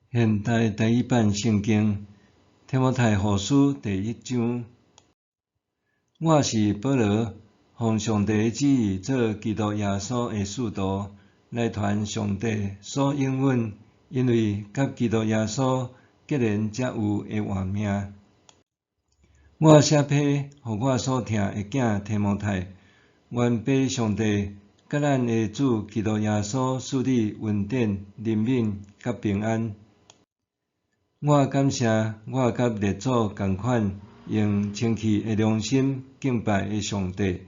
现代第一版圣经，提摩太后书第1章。我是保罗，奉上帝的旨意做基督耶稣的使徒，来传上帝所应允，因为甲基督耶稣结连才有的话命。我写批互我所疼的囝提摩太，愿被上帝甲咱的主基督耶稣赐你恩典、怜悯甲平安。我感谢我甲列祖同款，用清气的良心敬拜的上帝。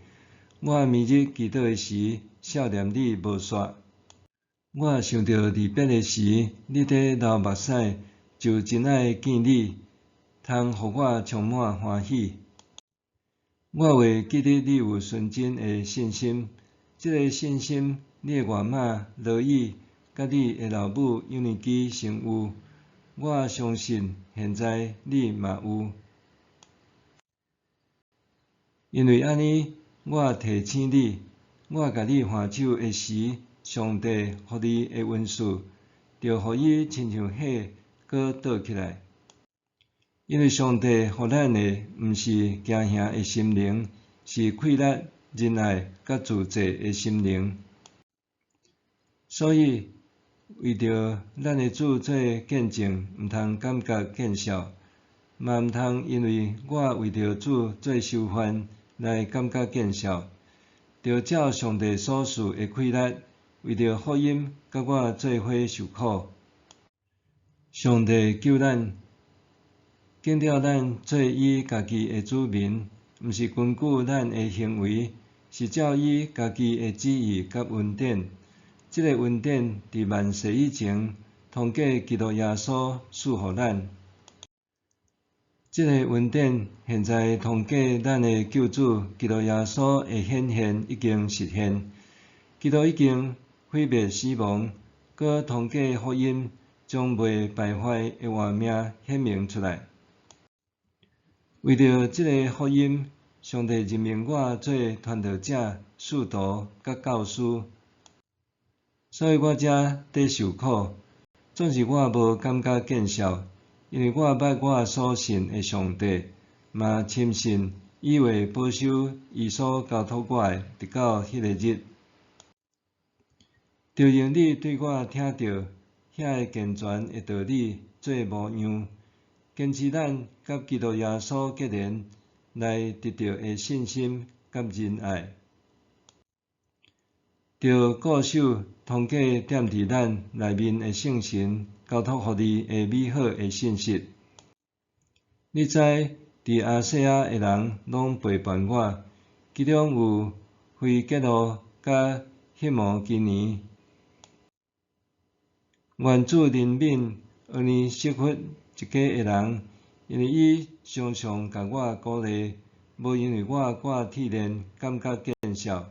我暝日祈祷的时，少念你无煞。我想到离别的时，你在流目屎，就真爱见你，通互我充满欢喜。我会记得你有纯真的信心，这个信心，你的外妈罗伊甲你的老母尤尼基曾有。我相信现在你嘛有，因为安尼，我提醒你，我甲你还手的时，上帝互你的恩赐，就互伊亲像火，搁倒起来。因为上帝互咱的毋是惊吓的心灵，是快乐、仁爱甲自制的心灵。所以，为着咱的主做见证，毋通感觉见笑，嘛毋通因为我为着主做受犯来感觉见笑，着照上帝所赐的快乐，为着福音，甲我做伙受苦。上帝救咱，拣了咱做伊家己的子民，毋是根据咱的行为，是照伊家己的旨意甲恩典。这个恩典伫万世以前，通过基督耶稣赐予咱。这个恩典现在通过咱的救主基督耶稣的显现已经实现。基督已经毁灭死亡，搁通过福音将未败坏的活命显明出来。为着这个福音，上帝任命我做传道者、使徒甲教师。所以我才得受苦，总是我无感觉见笑，因为我捌我所信的上帝，嘛深信伊会保守伊所交托我的，直到迄个日。就用你对我听到遐个健全的道理做模样，坚持咱甲基督耶稣结连来得到的信心甲仁爱。着固守通过踮伫咱内面的圣神交托互你的美好的信息。你知，伫亚细亚的人拢背叛我，其中有非基督甲黑摩基尼。愿主怜悯俄尼瑟弗一家的人，因为伊常常甲我鼓励，无因为我挂铁链感觉见笑。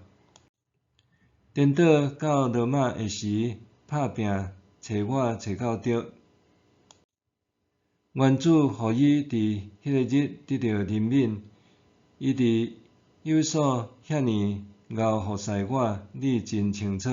颠倒到罗马的时，拍拼找我找到着。愿主互伊伫迄个日得到怜悯，伊有所遐尼熬服侍我，你真清楚。